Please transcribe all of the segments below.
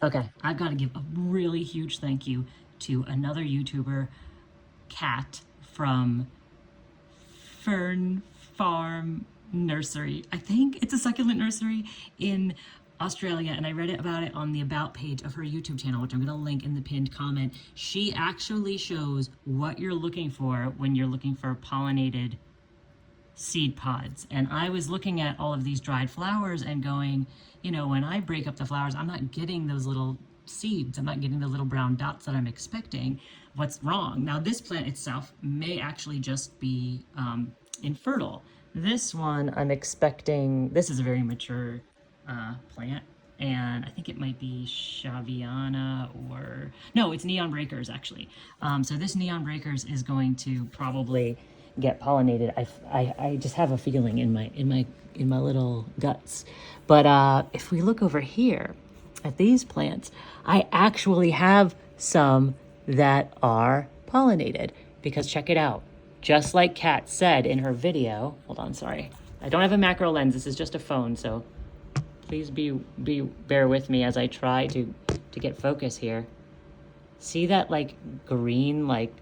Okay, I've got to give a really huge thank you to another YouTuber, Kat from Fern Farm Nursery. I think it's a succulent nursery in Australia, and I read about it on the About page of her YouTube channel, which I'm going to link in the pinned comment. She actually shows what you're looking for when you're looking for pollinated seed pods. And I was looking at all of these dried flowers and going, you know, when I break up the flowers, I'm not getting those little seeds. I'm not getting the little brown dots that I'm expecting. What's wrong? Now, this plant itself may actually just be infertile. This one, I'm expecting, this is a very mature plant, and I think it might be Shaviana, or no, it's Neon Breakers actually. So this Neon Breakers is going to probably get pollinated. I just have a feeling in my little guts. But if we look over here at these plants, I actually have some that are pollinated, because check it out. Just like Kat said in her video, hold on, sorry. I don't have a macro lens, this is just a phone, so please bear with me as I try to get focus here. See that like green, like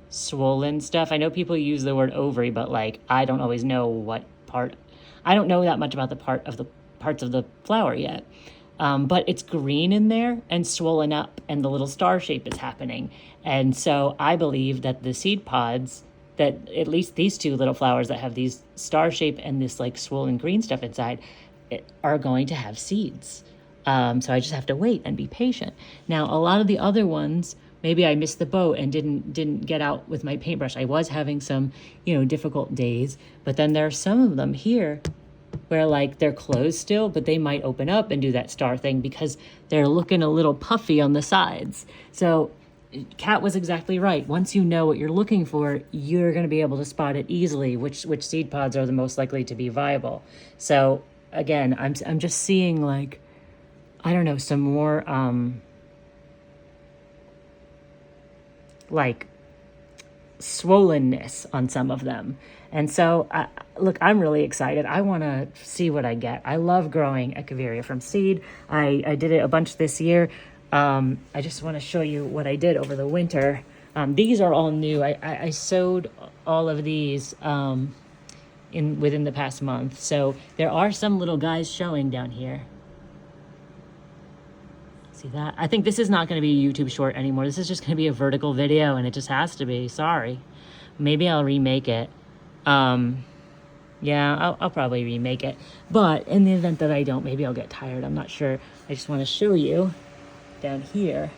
swollen stuff? I know people use the word ovary, but like I don't always know what part. I don't know that much about the parts of the flower yet. But it's green in there and swollen up, and the little star shape is happening. And so I believe that the seed pods, that at least these two little flowers that have these star shape and this like swollen green stuff inside, are going to have seeds. So I just have to wait and be patient. Now, a lot of the other ones, maybe I missed the boat and didn't get out with my paintbrush. I was having some, difficult days, but then there are some of them here where like they're closed still, but they might open up and do that star thing because they're looking a little puffy on the sides. So Kat was exactly right. Once you know what you're looking for, you're going to be able to spot it easily, which seed pods are the most likely to be viable. So again, I'm just seeing like, I don't know, some more like swollenness on some of them. And so, look, I'm really excited. I want to see what I get. I love growing Echeveria from seed. I did it a bunch this year. I just want to show you what I did over the winter. These are all new. I sowed all of these within the past month. So there are some little guys showing down here. See that? I think this is not going to be a YouTube short anymore. This is just going to be a vertical video, and it just has to be. Sorry. Maybe I'll remake it. Yeah, I'll probably remake it. But in the event that I don't, maybe I'll get tired. I'm not sure. I just want to show you down here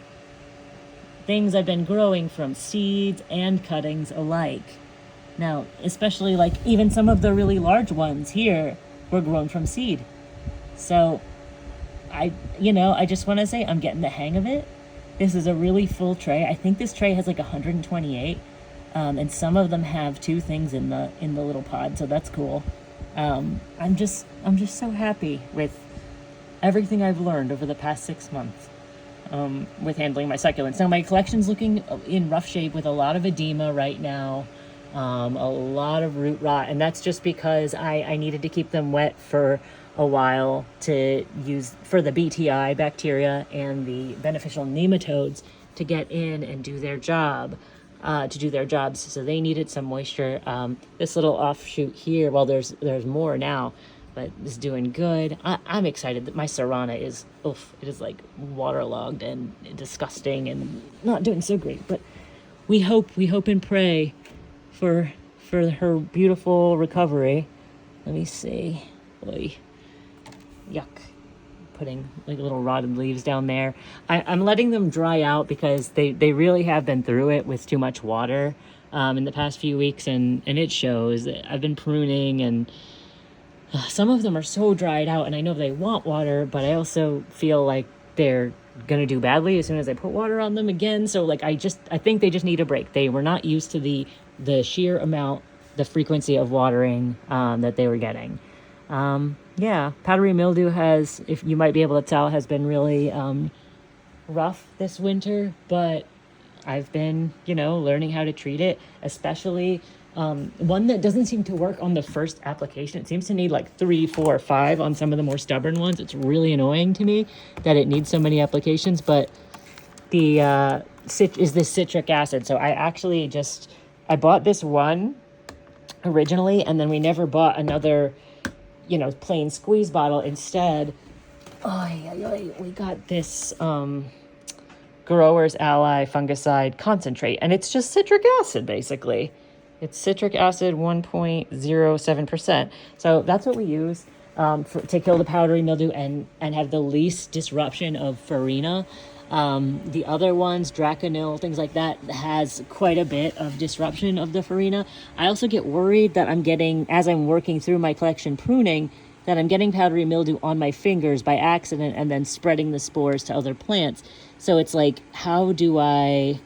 things I've been growing from seeds and cuttings alike. Now, especially like even some of the really large ones here were grown from seed. So I just want to say I'm getting the hang of it. This is a really full tray. I think this tray has like 128. And some of them have 2 things in the little pod, so that's cool. I'm just so happy with everything I've learned over the past 6 months with handling my succulents. Now my collection's looking in rough shape with a lot of edema right now, a lot of root rot, and that's just because I needed to keep them wet for a while to use for the BTI bacteria and the beneficial nematodes to get in and do their job. So they needed some moisture. This little offshoot here, well, there's more now, but it's doing good. I'm excited that my Serrana is, it is like waterlogged and disgusting and not doing so great, but we hope and pray for her beautiful recovery. Let me see. Oy. Yuck. Putting like little rotted leaves down there. I'm letting them dry out because they really have been through it with too much water in the past few weeks, and it shows. I've been pruning, and some of them are so dried out, and I know they want water, but I also feel like they're gonna do badly as soon as I put water on them again. So like I think they just need a break. They were not used to the sheer amount, the frequency of watering that they were getting. Yeah, powdery mildew has, if you might be able to tell, has been really rough this winter, but I've been, learning how to treat it, especially one that doesn't seem to work on the first application. It seems to need like 3, 4, 5 on some of the more stubborn ones. It's really annoying to me that it needs so many applications, but the is this citric acid. So I bought this one originally, and then we never bought another, plain squeeze bottle. Instead, we got this Growers Ally fungicide concentrate, and it's just citric acid basically. It's citric acid 1.07%. So that's what we use to kill the powdery mildew and have the least disruption of farina. The other ones, Draconil, things like that, has quite a bit of disruption of the farina. I also get worried that as I'm working through my collection pruning, that I'm getting powdery mildew on my fingers by accident and then spreading the spores to other plants. So it's like, how do I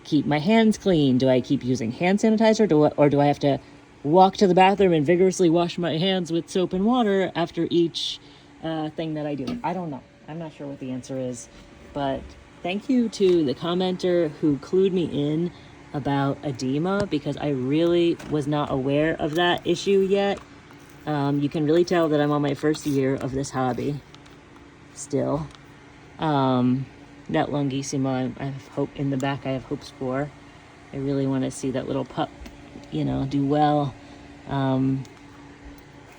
keep my hands clean? Do I keep using hand sanitizer, or do I have to walk to the bathroom and vigorously wash my hands with soap and water after each thing that I do? I don't know. I'm not sure what the answer is. But thank you to the commenter who clued me in about edema, because I really was not aware of that issue yet. You can really tell that I'm on my first year of this hobby still. That Longissima, I have hope in the back. I have hopes for. I really want to see that little pup, do well.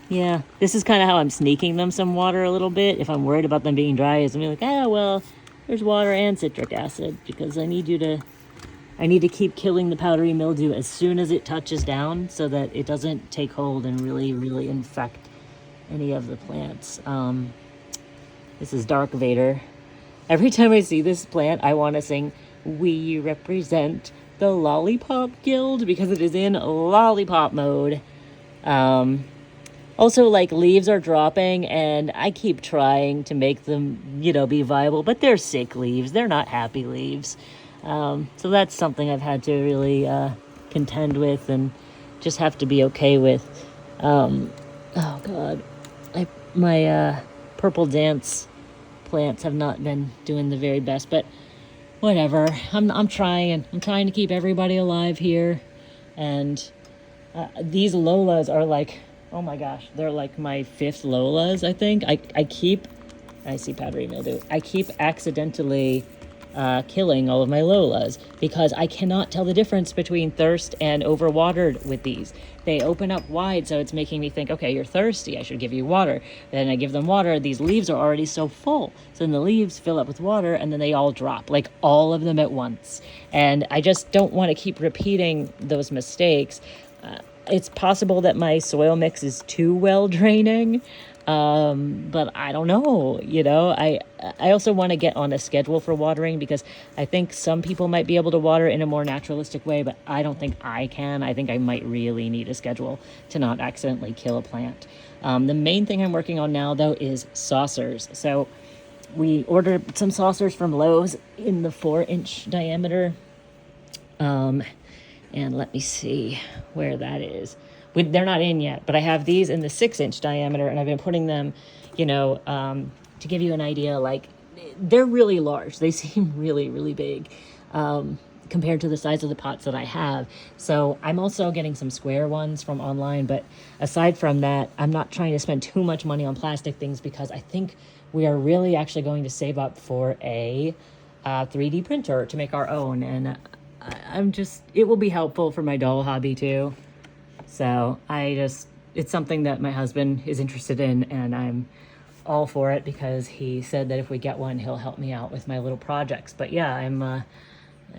Yeah, this is kind of how I'm sneaking them some water a little bit. If I'm worried about them being dry, is I'm like, there's water and citric acid, because I need to keep killing the powdery mildew as soon as it touches down so that it doesn't take hold and really, really infect any of the plants. This is Dark Vader. Every time I see this plant, I want to sing, "We represent the Lollipop Guild," because it is in lollipop mode. Also, leaves are dropping, and I keep trying to make them, be viable, but they're sick leaves. They're not happy leaves. So that's something I've had to really contend with and just have to be okay with. My purple dance plants have not been doing the very best, but whatever. I'm trying. I'm trying to keep everybody alive here, and these Lolas are oh my gosh, they're like my 5th Lolas, I think. I see powdery mildew. I keep accidentally killing all of my Lolas because I cannot tell the difference between thirst and overwatered with these. They open up wide, so it's making me think, okay, you're thirsty, I should give you water. Then I give them water, these leaves are already so full. So then the leaves fill up with water, and then they all drop, all of them at once. And I just don't want to keep repeating those mistakes. It's possible that my soil mix is too well draining, but I don't know, I also want to get on a schedule for watering, because I think some people might be able to water in a more naturalistic way, but I don't think I can. I think I might really need a schedule to not accidentally kill a plant. The main thing I'm working on now, though, is saucers. So we ordered some saucers from Lowe's in the 4-inch diameter. And let me see where that is. They're not in yet, but I have these in the 6-inch diameter, and I've been putting them, to give you an idea, they're really large. They seem really, really big compared to the size of the pots that I have. So I'm also getting some square ones from online, but aside from that, I'm not trying to spend too much money on plastic things, because I think we are really actually going to save up for a 3D printer to make our own, and it will be helpful for my doll hobby too. So it's something that my husband is interested in, and I'm all for it, because he said that if we get one, he'll help me out with my little projects. But yeah, I'm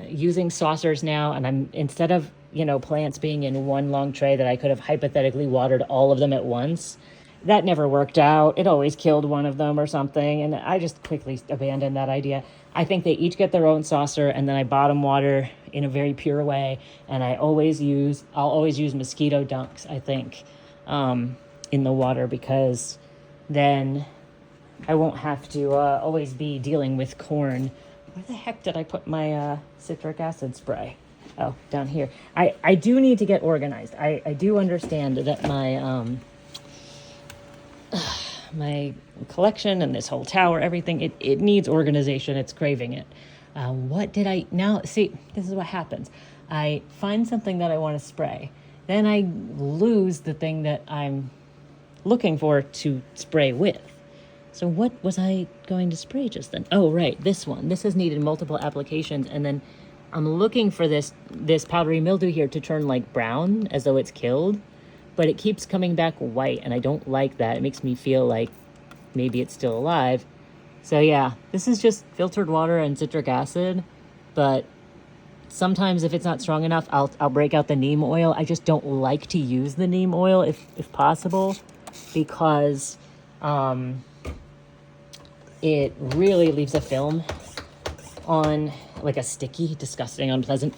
using saucers now, and instead of, plants being in one long tray that I could have hypothetically watered all of them at once, that never worked out. It always killed one of them or something, and I just quickly abandoned that idea. I think they each get their own saucer, and then I bottom water in a very pure way, and I'll always use mosquito dunks, I think, in the water, because then I won't have to always be dealing with corn. Where the heck did I put my citric acid spray? Oh, down here. I do need to get organized. I do understand that my collection and this whole tower, everything, it needs organization. It's craving it. What did I now see? This is what happens. I find something that I want to spray, then I lose the thing that I'm looking for to spray with. So what was I going to spray just then? Oh, right, this one. This has needed multiple applications, and then I'm looking for this powdery mildew here to turn like brown as though it's killed, but it keeps coming back white, and I don't like that. It makes me feel like maybe it's still alive. So yeah, this is just filtered water and citric acid, but sometimes if it's not strong enough, I'll break out the neem oil. I just don't like to use the neem oil if possible, because it really leaves a film on, like a sticky, disgusting, unpleasant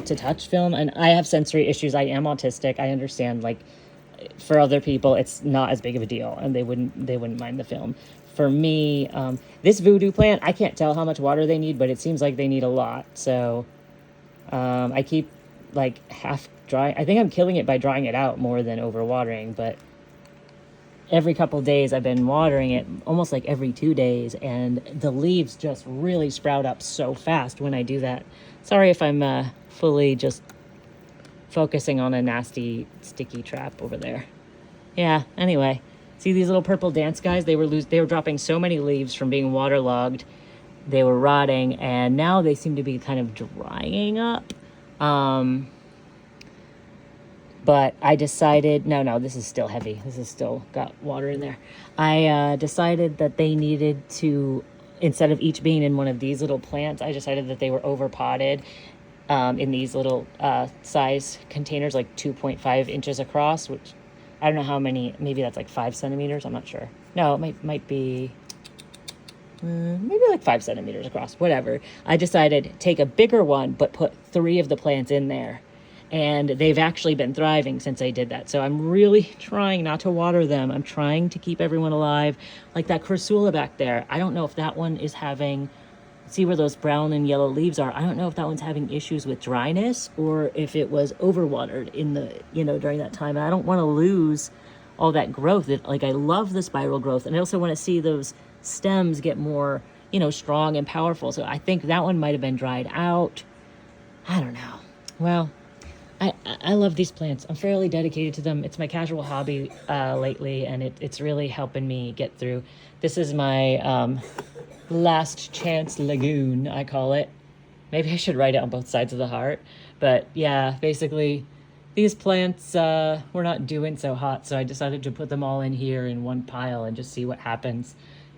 to touch film. And I have sensory issues. I am autistic. I understand, like, for other people, it's not as big of a deal, and they wouldn't mind the film. For me, this Voodoo plant, I can't tell how much water they need, but it seems like they need a lot. So I keep, like, half dry. I think I'm killing it by drying it out more than overwatering, but every couple days I've been watering it, almost like every 2 days, and the leaves just really sprout up so fast when I do that. Sorry if I'm fully just focusing on a nasty sticky trap over there. Yeah, anyway, see these little purple dance guys? They were dropping so many leaves from being waterlogged. They were rotting, and now they seem to be kind of drying up. But I decided, no, this is still heavy. This has still got water in there. I decided that they needed to, instead of each being in one of these little plants, I decided that they were overpotted in these little size containers, like 2.5 inches across, which I don't know how many, maybe that's like 5 centimeters. I'm not sure. No, it might be maybe like 5 centimeters across, whatever. I decided take a bigger one, but put 3 of the plants in there. And they've actually been thriving since I did that. So I'm really trying not to water them. I'm trying to keep everyone alive. Like that Cursula back there. I don't know if that one is having, see where those brown and yellow leaves are? I don't know if that one's having issues with dryness or if it was overwatered in the, during that time. And I don't want to lose all that growth. Like, I love the spiral growth. And I also want to see those stems get more, strong and powerful. So I think that one might have been dried out. I don't know. Well, I love these plants. I'm fairly dedicated to them. It's my casual hobby lately, and it's really helping me get through. This is my last Chance Lagoon, I call it. Maybe I should write it on both sides of the heart. But yeah, basically, these plants were not doing so hot, so I decided to put them all in here in one pile and just see what happens.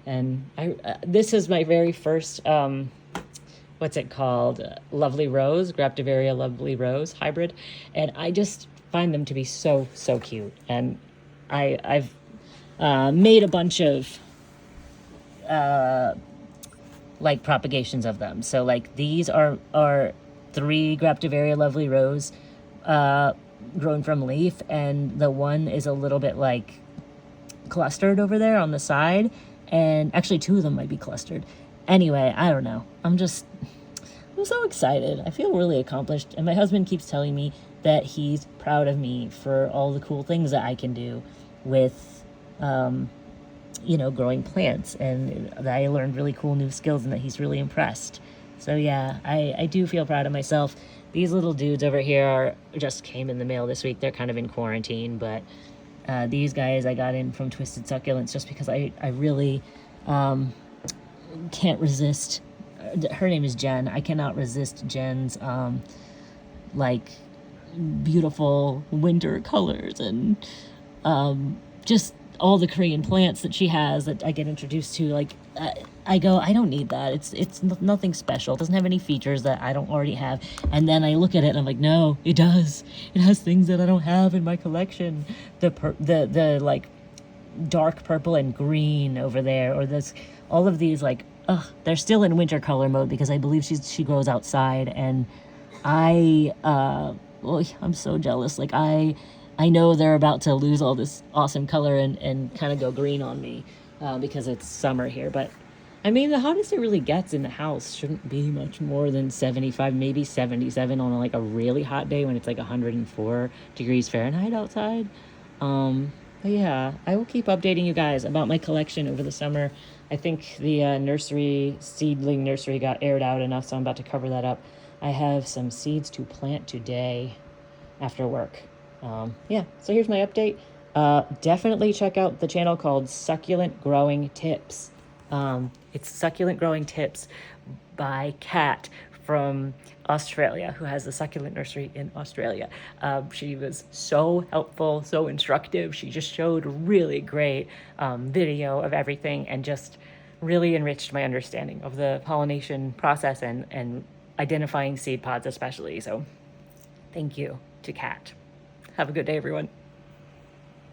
And this is my very first... what's it called? Lovely Rose, Graptoveria Lovely Rose hybrid. And I just find them to be so, so cute. And I've made a bunch of like propagations of them. So like these are 3 Graptoveria Lovely Rose grown from leaf. And the one is a little bit like clustered over there on the side. And actually 2 of them might be clustered. Anyway, I don't know. I'm so excited. I feel really accomplished. And my husband keeps telling me that he's proud of me for all the cool things that I can do with, growing plants. And that I learned really cool new skills and that he's really impressed. So yeah, I do feel proud of myself. These little dudes over here just came in the mail this week. They're kind of in quarantine, but these guys I got in from Twisted Succulents just because I really can't resist. Her name is Jen. I cannot resist Jen's like beautiful winter colors and just all the Korean plants that she has that I get introduced to. Like I go, I don't need that. It's nothing special. It doesn't have any features that I don't already have. And then I look at it and I'm like, no, it does. It has things that I don't have in my collection. The like dark purple and green over there, or this all of these like. They're still in winter color mode because I believe she grows outside, and I'm so jealous. Like I know they're about to lose all this awesome color and kind of go green on me because it's summer here. But I mean, the hottest it really gets in the house shouldn't be much more than 75, maybe 77 on like a really hot day when it's like 104 degrees Fahrenheit outside. But yeah, I will keep updating you guys about my collection over the summer. I think the seedling nursery got aired out enough, so I'm about to cover that up. I have some seeds to plant today after work. Yeah, so here's my update. Definitely check out the channel called Succulent Growing Tips. It's Succulent Growing Tips by Kat from Australia, who has a succulent nursery in Australia. She was so helpful, so instructive. She just showed really great video of everything and just really enriched my understanding of the pollination process and identifying seed pods especially. So thank you to Kat. Have a good day, everyone.